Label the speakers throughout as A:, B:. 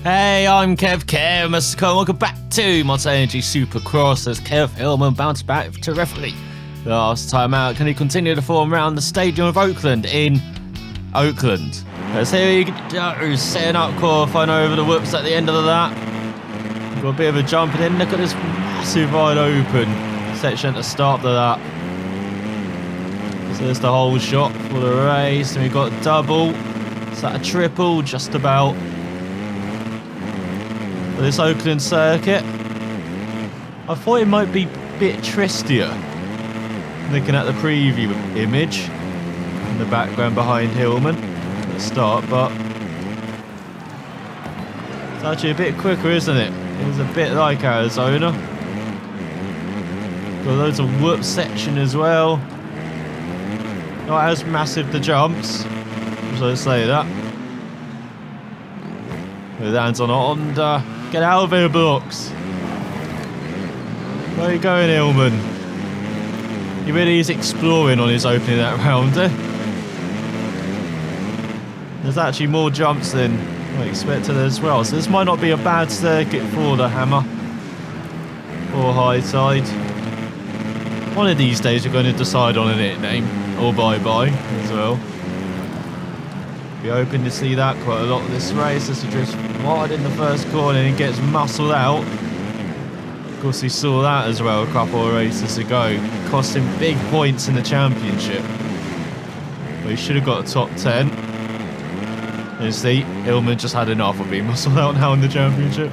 A: Hey, I'm Kev Mr. Cole. Welcome back to Monster Energy Supercross as Kev Hillman bounced back terrifically last time out. Can he continue to form around the stadium of Oakland in Oakland? As here he goes, setting up qualifying over the whoops at the end of that. Got a bit of a jump and then look at this massive wide open section at the start of that. So there's the whole shot for the race. And we've got double. Is that a triple? Just about. For this Oakland circuit. I thought it might be a bit tristier. Looking at the preview image. In the background behind Hillman at the start, but it's actually a bit quicker, isn't it? It's a bit like Arizona. Got loads of whoop section as well. Not as massive the jumps, as I say that. With hands on Honda. Get out of here, blocks. Where are you going, Hillman? He really is exploring on his opening that round, eh? There's actually more jumps than I expected as well, so this might not be a bad circuit for the Hammer or High Side. One of these days we're going to decide on a nickname, or bye-bye as well. Be hoping to see that quite a lot of this race as he drifts wide in the first corner and he gets muscled out. Of course, he saw that as well a couple of races ago, cost him big points in the championship. But he should have got a top 10. You see, Hillman just had enough of being muscled out now in the championship.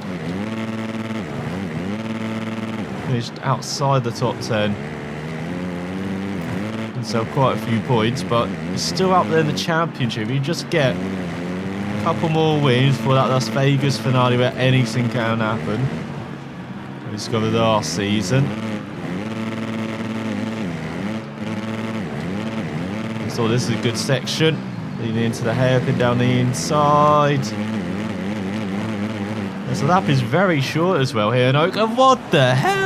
A: Finished outside the top 10. So quite a few points, but he's still up there in the championship. You just get a couple more wins for that Las Vegas finale where anything can happen. We discovered last season. So this is a good section. Leading into the hairpin down the inside. So the lap is very short as well here in Oakland. What the hell?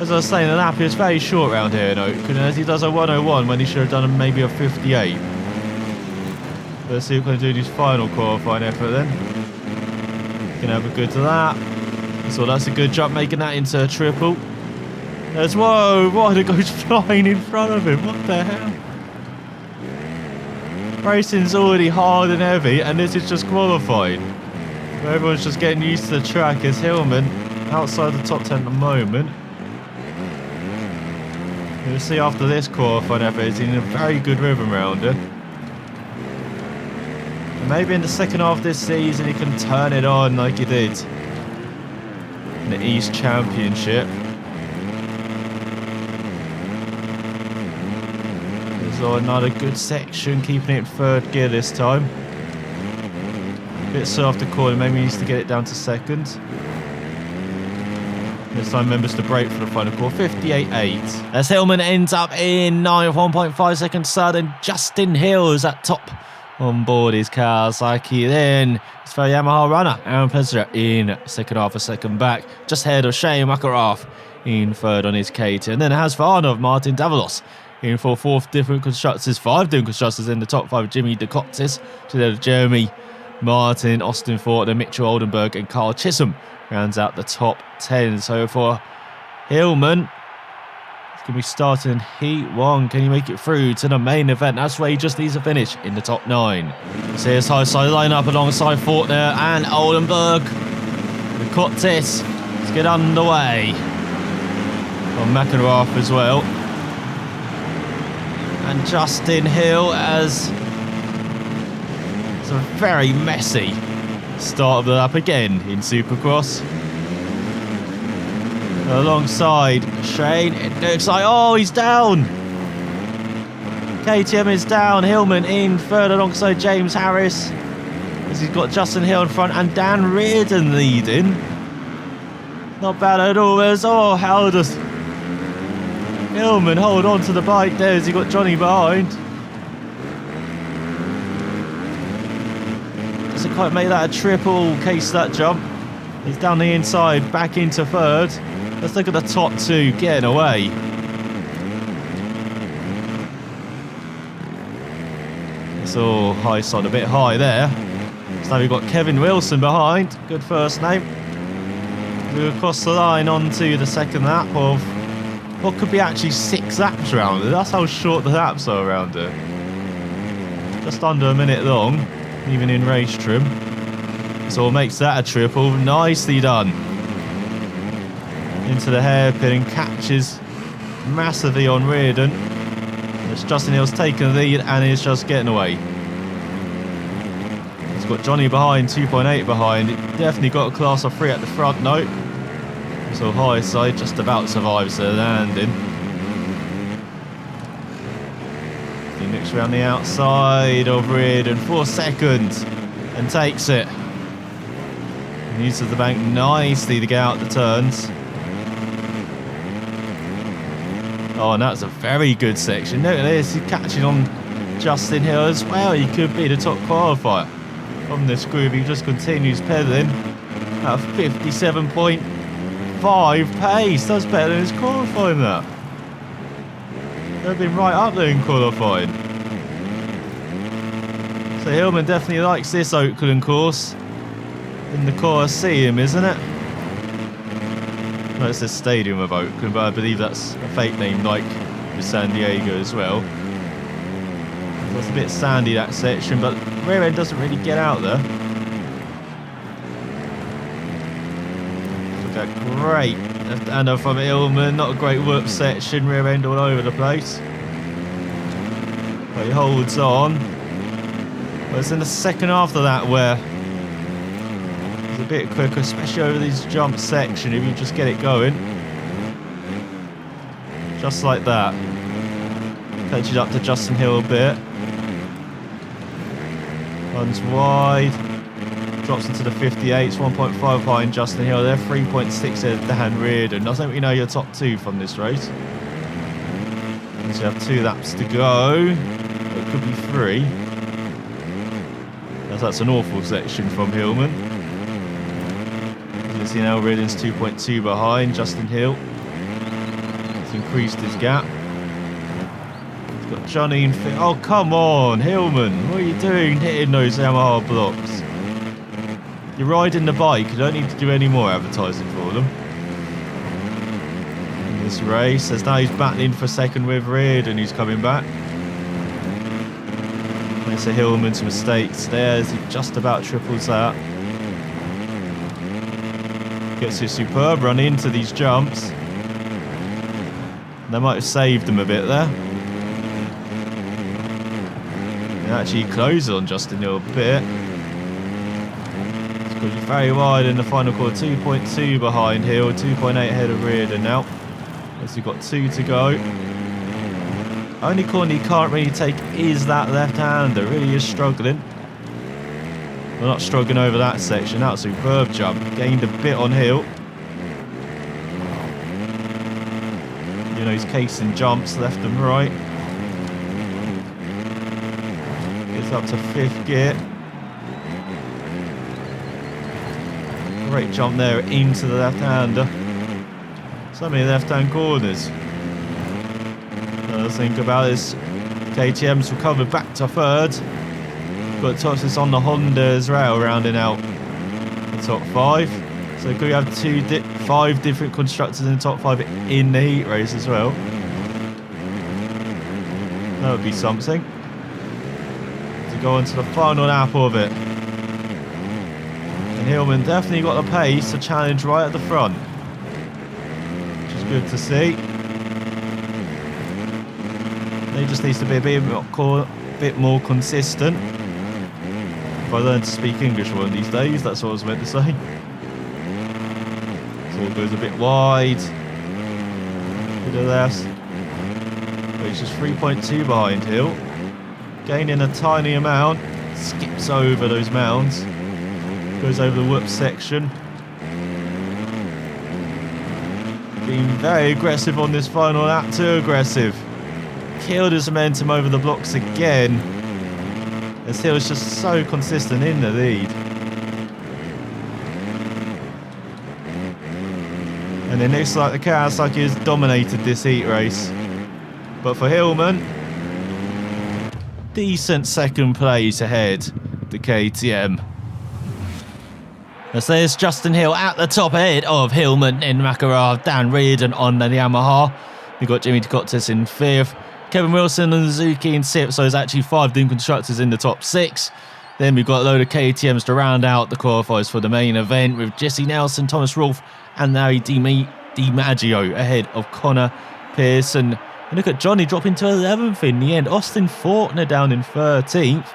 A: As I was saying, the lap is very short round here in Oakland, as he does a 101 when he should have done maybe a 58. Let's see what he's going to do in his final qualifying effort then. Gonna have a good to that. So that's a good jump, making that into a triple. There's, whoa, Ryder goes flying in front of him. What the hell? Racing's already hard and heavy, and this is just qualifying. Where everyone's just getting used to the track as Hillman outside the top 10 at the moment. You'll see after this qualifying effort, he's in a very good rhythm round it. And maybe in the second half of this season, he can turn it on like he did in the East Championship. So another good section, keeping it in third gear this time. A bit slow off the corner, maybe he needs to get it down to second. This time members to break for the final call, 58.8. As Hillman ends up in 9th, 1.5 seconds slower than Justin Hill is at top on board his Kawasaki. Then it's for Yamaha runner Aaron Plesser in second half, a second back, just ahead of Shane Makarov in third on his KT. And then it has Varnov, Martin Davalos in for fourth, different constructors, 5 different constructors in the top 5, Jimmy DeCotis, to Jeremy Martin, Austin Ford, and Mitchell Oldenburg, and Carl Chisholm rounds out the top 10. So for Hillman, it's going to be starting in Heat 1. Can he make it through to the main event? That's where he just needs to finish in the top 9. So here's high side lineup alongside Fortner and Oldenburg. The Cottis, let's get underway. On McEnroe as well. And Justin Hill as it's a very messy start of the lap again in Supercross. Alongside Shane, it looks like, oh, he's down. KTM is down. Hillman in third alongside James Harris, as he's got Justin Hill in front and Dan Reardon leading. Not bad at all. There's, oh, how does Hillman hold on to the bike there as he got Johnny behind? Doesn't quite make that a triple case, that jump. He's down the inside, back into third. Let's look at the top 2 getting away. It's all high side, a bit high there. So now we've got Kevin Wilson behind. Good first name. We across the line onto the second lap of what could be actually 6 laps around it. That's how short the laps are around it. Just under a minute long, even in race trim. So it makes that a triple. Nicely done. Into the hairpin and catches massively on Reardon. As Justin Hill's taken the lead and is just getting away. He's got Johnny behind, 2.8 behind. It definitely got a class of 3 at the front note. So high side just about survives the landing. He looks around the outside of Reardon for seconds and takes it. And uses the bank nicely to get out the turns. Oh, and that's a very good section. Look at this, he's catching on Justin Hill as well. He could be the top qualifier from this group. He just continues pedalling at 57.5 pace. That's better than his qualifying that. They've been right up there in qualifying. So Hillman definitely likes this Oakland course in the Coliseum, isn't it? No, it's the Stadium of Oakland, but I believe that's a fake name like with San Diego as well. So it's a bit sandy, that section, but rear end doesn't really get out there. Look at great left-hander from Hillman, not a great whoop section, rear end all over the place. But he holds on. But it's in the second after that where it's a bit quicker, especially over these jump section if you just get it going. Just like that. Catches up to Justin Hill a bit. Runs wide. Drops into the 58s, 1.5 behind Justin Hill. They're 3.6 ahead of Dan Reardon. Doesn't really know your top 2 from this race. So you have 2 laps to go. It could be 3. That's an awful section from Hillman. You can see now Reardon's 2.2 behind Justin Hill. He's increased his gap. He's got Johnny and Phil. Oh, come on, Hillman. What are you doing hitting those Yamaha blocks? You're riding the bike. You don't need to do any more advertising for them. In this race, as now he's battling for second with Reardon, who's coming back. There's a Hillman's mistakes there as he just about triples that. Gets a superb run into these jumps. They might have saved him a bit there. And actually closes on Justin Hill a bit. It's got you very wide in the final quarter. 2.2 behind Hill, 2.8 ahead of Reardon now. As you've got 2 to go. Only corner he can't really take is that left-hander. Really is struggling. We're not struggling over that section. That was a superb jump. Gained a bit on Hill. You know, he's casing jumps left and right. Gets up to 5th gear. Great jump there into the left-hander. So many left-hand corners. Think about this. KTM's recovered back to 3rd. Got Toxis on the Honda as well, rounding out the top 5. So could we have 5 different constructors in the top 5 in the heat race as well? That would be something. To go into the final lap of it. And Hillman definitely got the pace to challenge right at the front. Which is good to see. He just needs to be a bit more consistent. If I learn to speak English one of these days, that's what I was meant to say. So it goes a bit wide. Bit of less. But he's just 3.2 behind Hill. Gaining a tiny amount. Skips over those mounds. Goes over the whoop section. Being very aggressive on this final lap, too aggressive. Killed his momentum over the blocks again, as Hill's just so consistent in the lead. And it looks like the Kawasaki has dominated this heat race. But for Hillman, decent second place ahead, the KTM. As there's Justin Hill at the top ahead of Hillman in Makarov, Dan Reardon on the Yamaha. We've got Jimmy Decotis in 5th, Kevin Wilson and Suzuki in 6th, so there's actually 5 Doom Constructors in the top 6. Then we've got a load of KTMs to round out the qualifiers for the main event with Jesse Nelson, Thomas Rolfe and Larry DiMaggio ahead of Connor Pearson. And look at Johnny dropping to 11th in the end. Austin Faulkner down in 13th.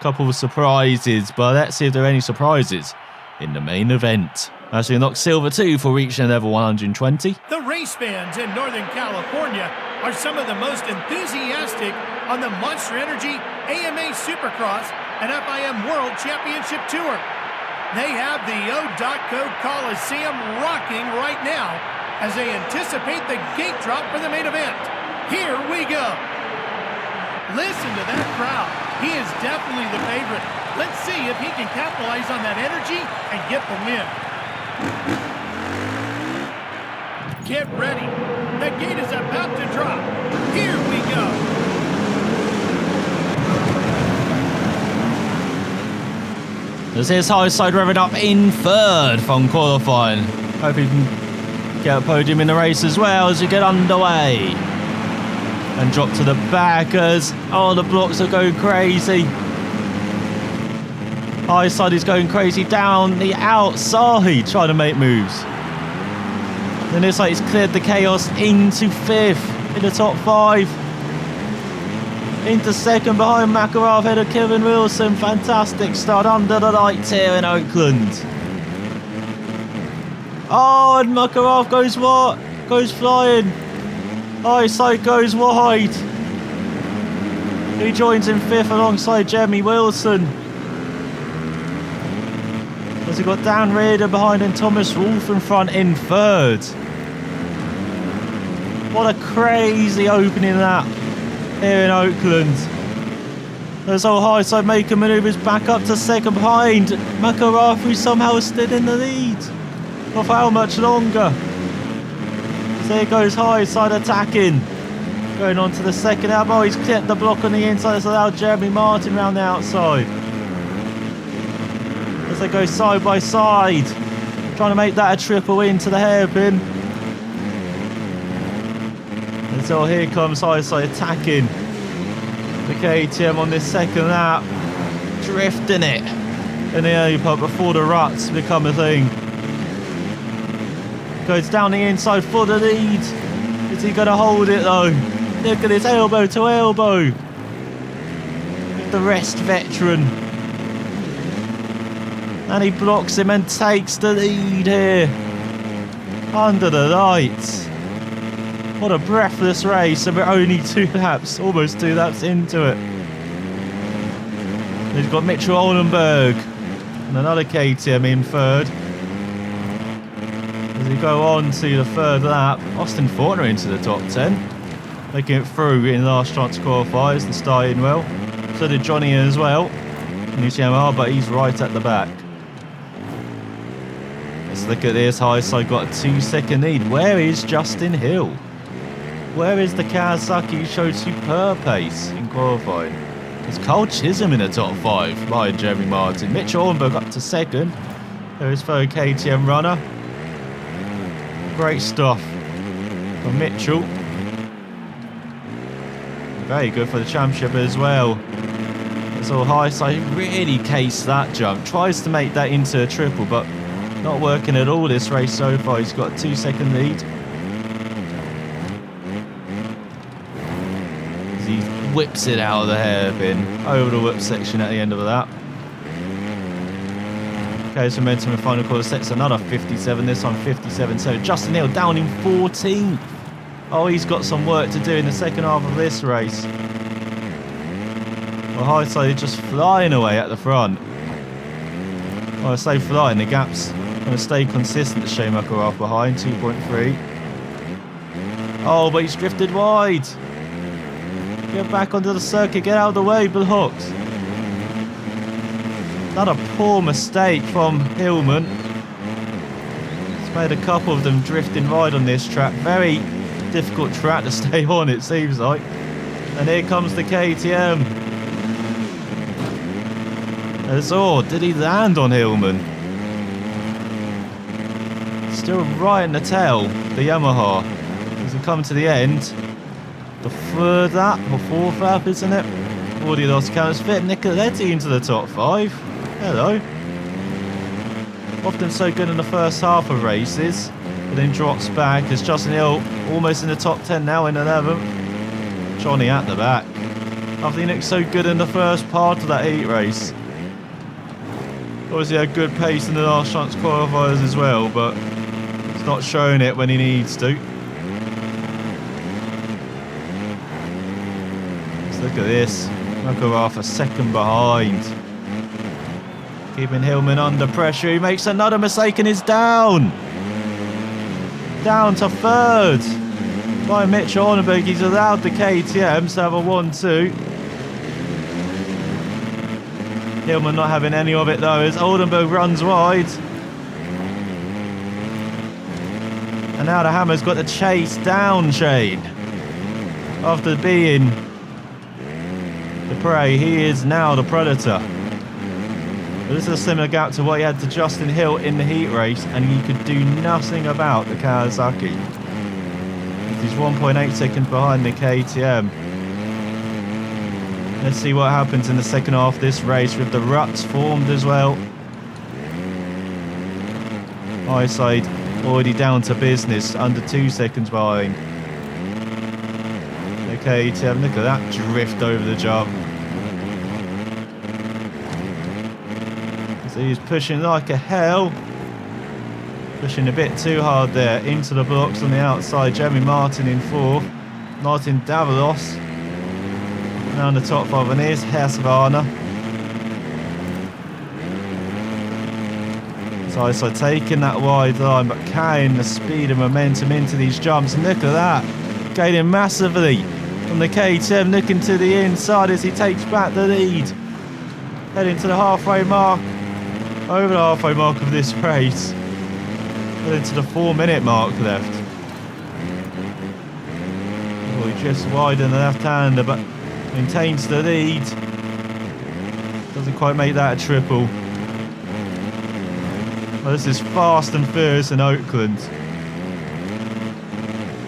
A: Couple of surprises, but let's see if there are any surprises in the main event. As we unlock Silver 2 for reaching level 120.
B: The race fans in Northern California are some of the most enthusiastic on the Monster Energy AMA Supercross and FIM World Championship Tour. They have the O.Co Coliseum rocking right now as they anticipate the gate drop for the main event. Here we go. Listen to that crowd. He is definitely the favorite. Let's see if he can capitalize on that energy and get the win. Get ready. The gate is about to drop. Here we go.
A: As here's Highside revving up in 3rd from qualifying. Hope he can get a podium in the race as well as we get underway. And drop to the back as the blocks are going crazy. Highside is going crazy down the outside, trying to make moves. Then it's like he's cleared the chaos into 5th in the top 5. Into 2nd behind Makarov, ahead of Kevin Wilson. Fantastic start under the lights here in Oakland. And Makarov goes what? Goes flying. Highside goes wide. He joins in 5th alongside Jeremy Wilson. As we've got Dan Reardon behind and Thomas Rolfe in front in 3rd. What a crazy opening lap here in Oakland. There's old Highside making manoeuvres back up to 2nd behind Makarov, who somehow stood in the lead. Not for how much longer. So here goes Highside attacking. Going on to the 2nd lap. He's clipped the block on the inside. It's allowed Jeremy Martin round the outside. As they go side by side. Trying to make that a triple into the hairpin. And so here comes Highside attacking the KTM on this 2nd lap. Drifting it in the early part before the ruts become a thing. Goes down the inside for the lead. Is he going to hold it though? Look at his elbow to elbow with the rest veteran. And he blocks him and takes the lead here. Under the lights. What a breathless race, and we're only 2 laps, almost 2 laps into it. He's got Mitchell Oldenburg and another KTM in 3rd. As we go on to the 3rd lap, Austin Faulkner into the top 10. Making it through in last chance qualifiers and starting well. So did Johnny as well. In his Yamaha, but he's right at the back. Let's look at this. Highside got a 2-second lead. Where is Justin Hill? Where is the Kawasaki who showed superb pace in qualifying? There's Carl Chisholm in the top 5 behind Jeremy Martin. Mitch Ornberg up to 2nd. There is fellow KTM runner. Great stuff from Mitchell. Very good for the championship as well. It's all Highside really cased that jump. Tries to make that into a triple, but not working at all this race so far. He's got a 2-second lead. He whips it out of the hairpin over the whip section at the end of that. Okay, so momentum in final quarter sets another 57, this time 57. So Justin Hill down in 14th. Oh, he's got some work to do in the second half of this race. Well, Highside just flying away at the front. Well, I say flying, the gap's going to stay consistent to Shane Makarov behind, 2.3. Oh, but he's drifted wide. Get back onto the circuit, get out of the way, Bill Hawks. Another poor mistake from Hillman. He's made a couple of them drifting wide on this track. Very difficult track to stay on, it seems like. And here comes the KTM. Did he land on Hillman? Still right in the tail, the Yamaha. As we come to the end, the third lap or fourth lap, isn't it? Already lost count. It's fit Nicoletti into the top 5. Hello. Often so good in the first half of races, but then drops back. There's Justin Hill almost in the top 10 now in 11th. Johnny at the back. After he looked so good in the first part of that heat race. Obviously had good pace in the last chance qualifiers as well, but he's not showing it when he needs to. Let's look at this. McElrath a second behind. Keeping Hillman under pressure. He makes another mistake and is down. Down to third. By Mitch Orneberg. He's allowed the KTMs to have a 1-2. Hillman not having any of it though as Oldenburg runs wide. And now the Hammer's got to chase down Shane. After being the prey, he is now the predator. But this is a similar gap to what he had to Justin Hill in the heat race, and he could do nothing about the Kawasaki. He's 1.8 seconds behind the KTM. Let's see what happens in the second half of this race with the ruts formed as well. Eyesight already down to business, under 2 seconds behind. The KTM, look at that drift over the jump. So he's pushing like a hell. Pushing a bit too hard there into the blocks on the outside. Jeremy Martin in 4th. Martin Davalos now in the top 5, and here's Hesvana. So taking that wide line but carrying the speed and momentum into these jumps. And look at that, gaining massively from the KTM, looking to the inside as he takes back the lead. Heading to the halfway mark, over the halfway mark of this race. Heading to the 4-minute mark left. Well, he just wide in the left-hander but maintains the lead. Doesn't quite make that a triple. Well, this is fast and furious in Oakland.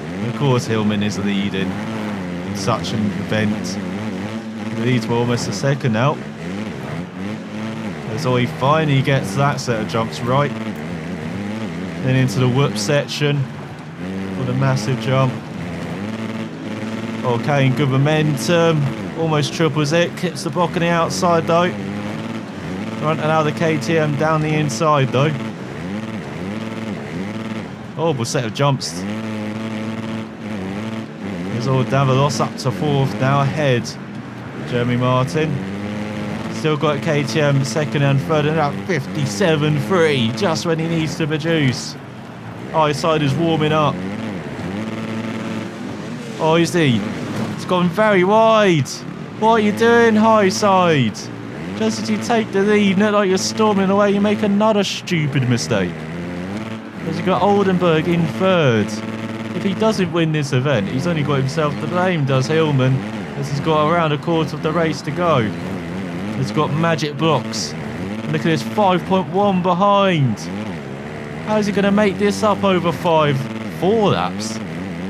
A: And of course Hillman is leading in such an event. He leads for almost a second now. As he finally gets that set of jumps right. Then into the whoop section. What a massive jump. Okay, good momentum. Almost triples it. Clips the block on the outside though. Right, and now the KTM down the inside though. Horrible set of jumps. There's all Davalos up to 4th now, ahead. Jeremy Martin. Still got KTM 2nd and 3rd, and at 57.3 just when he needs to produce. Eyesight is warming up. Oh, you see, it's gone very wide. What are you doing, Highside? Just as you take the lead, not like you're storming away, you make another stupid mistake. As you've got Oldenburg in 3rd. If he doesn't win this event, he's only got himself to blame, does Hillman, as he's got around a quarter of the race to go. He's got magic blocks. And look at this, 5.1 behind. How is he going to make this up over 4 laps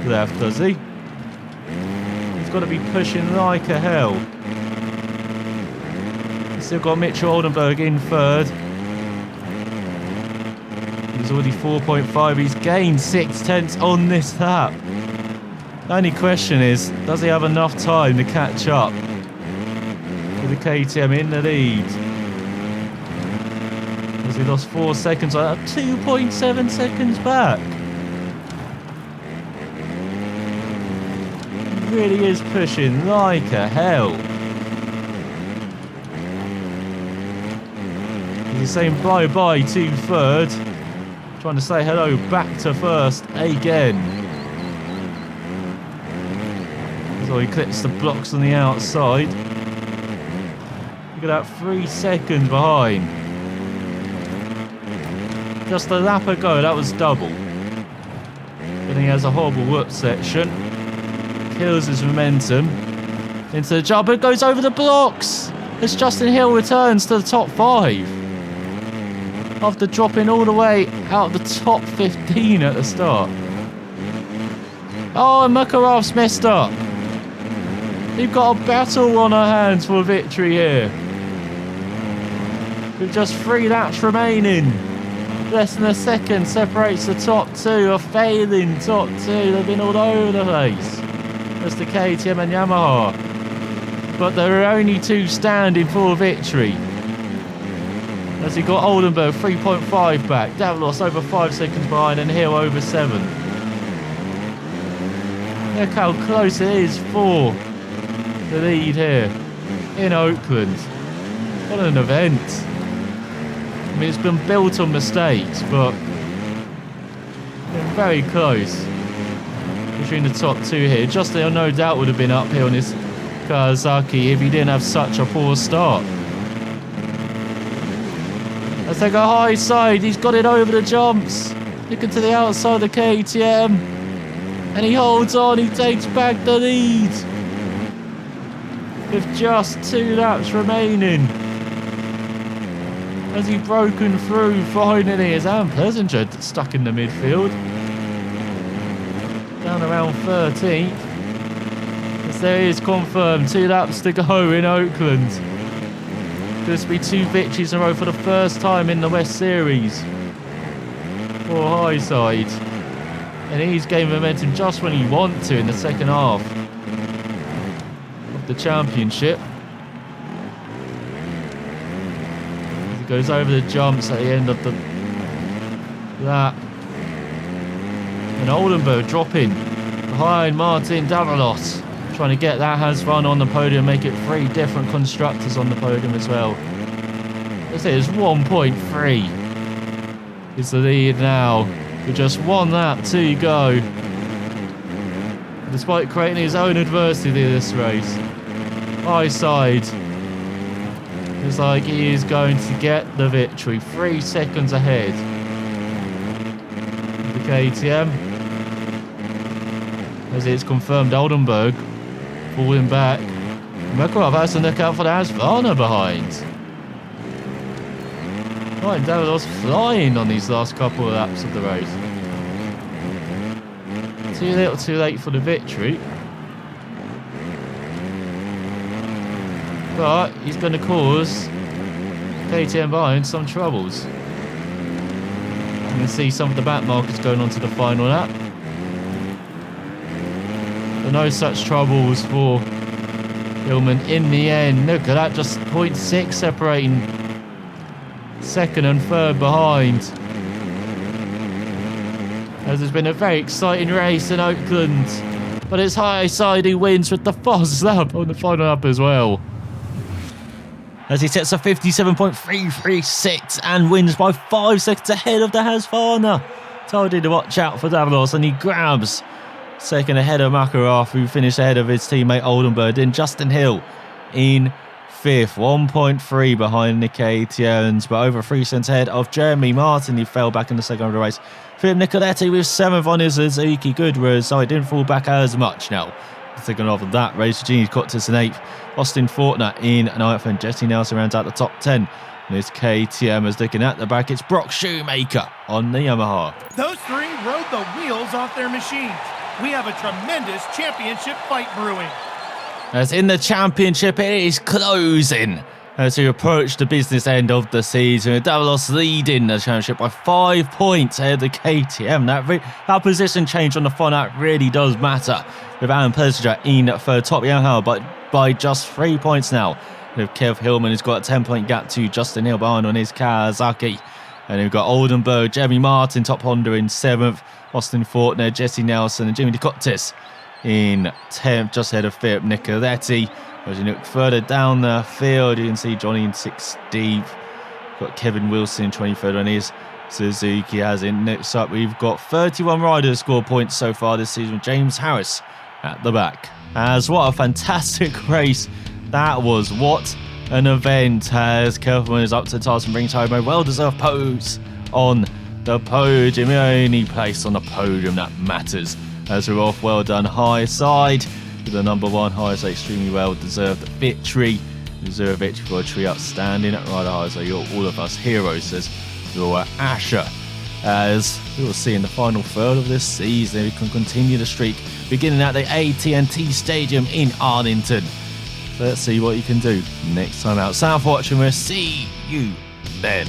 A: left, does he? He's got to be pushing like a hell. He's still got Mitchell Oldenburg in 3rd. He's already 4.5. He's gained 6/10 on this lap. The only question is, does he have enough time to catch up with the KTM in the lead? As he lost 4 seconds, 2.7 seconds back. He really is pushing like a hell. He's saying bye-bye to 3rd. Trying to say hello back to 1st again. So he clips the blocks on the outside. Look at that, 3 seconds behind. Just a lap ago, that was double. Then he has a horrible whoop section. Kills his momentum. Into the jumper, goes over the blocks. As Justin Hill returns to the top 5. after dropping all the way out of the top 15 at the start. Oh, and Makarov's messed up. We've got a battle on our hands for a victory here. With just 3 laps remaining. Less than a second separates the top 2, a failing top 2. They've been all over the place. That's the KTM and Yamaha. But there are only 2 standing for victory. As he got Oldenburg 3.5 back, Davalos over 5 seconds behind, and Hill over 7. Look how close it is for the lead here in Oakland. What an event. I mean, it's been built on mistakes, but been very close between the top 2 here. Justin, no doubt, would have been up here on his Kawasaki if he didn't have such a poor start. Let's take a high side. He's got it over the jumps. Looking to the outside of the KTM. And he holds on. He takes back the lead. With just 2 laps remaining. Has he broken through finally? As Alan Plessinger stuck in the midfield. Down around 13th. As there is confirmed 2 laps to go in Oakland. This will be 2 victories in a row for the first time in the West Series for Highside. And he's gained momentum just when he wants to in the second half of the championship. As he goes over the jumps at the end of the lap. And Oldenburg dropping behind Martin Davalos. Trying to get that Husqvarna on the podium, make it 3 different constructors on the podium as well. Let's say it's 1.3 is the lead now, with just 1 lap to go. Despite creating his own adversity this race, Highside looks like he is going to get the victory. 3 seconds ahead of the KTM. As it's confirmed, Oldenburg falling back. Makarov has to look out for the Husqvarna behind. Right, Davalos flying on these last couple of laps of the race. Too little too late for the victory. But he's going to cause KTM behind some troubles. You can see some of the back markers going on to the final lap. But no such troubles for Hillman in the end. Look at that, just 0.6 separating second and third behind. As there's been a very exciting race in Oakland. But it's Highside who wins with the fastest lap on the final lap as well. As he sets a 57.336 and wins by 5 seconds ahead of the Husqvarna. Told you to watch out for Davalos, and he grabs second ahead of Makarov, who finished ahead of his teammate Oldenburg. Then Justin Hill in 5th, 1.3 behind the KTMs, but over 3 cents ahead of Jeremy Martin, who fell back in the second of the race. Philip Nicoletti with 7th on his Suzuki Goodwood, so he didn't fall back as much now. The second half of that race, Eugene Cottis in 8th, Austin Fortner in 9th, and Jesse Nelson rounds out the top 10. And this KTM is looking at the back. It's Brock Shoemaker on the Yamaha.
B: Those 3 rode the wheels off their machines. We have a tremendous championship fight brewing.
A: As in the championship, it is closing as we approach the business end of the season. Davalos leading the championship by 5 points ahead of the KTM. That position change on the front that really does matter. With Alan Plessinger in third, top Yamaha, but by just 3 points now. With Kev Hillman, who's got a 10-point gap to Justin Hill behind on his Kawasaki. And we've got Oldenburg, Jeremy Martin, top Honda in 7th. Austin Fortner, Jesse Nelson, and Jimmy DeCotis in 10th, just ahead of Philip Nicoletti. As you look further down the field, you can see Johnny in 16th. Got Kevin Wilson in 23rd on his Suzuki. As in next up, we've got 31 riders score points so far this season. James Harris at the back. As what a fantastic race that was. What an event, as Kelvin is up to the task and brings home a well-deserved pose on the podium. The only place on the podium that matters. As we're off, well done Highside with the number 1. Highside extremely well deserved victory. Deserved victory for a tree outstanding at rider Highside. You're all of us heroes, says your Asher. As we will see in the final third of this season, we can continue the streak beginning at the AT&T Stadium in Arlington. So let's see what you can do next time out. Sound for watching. We'll see you then.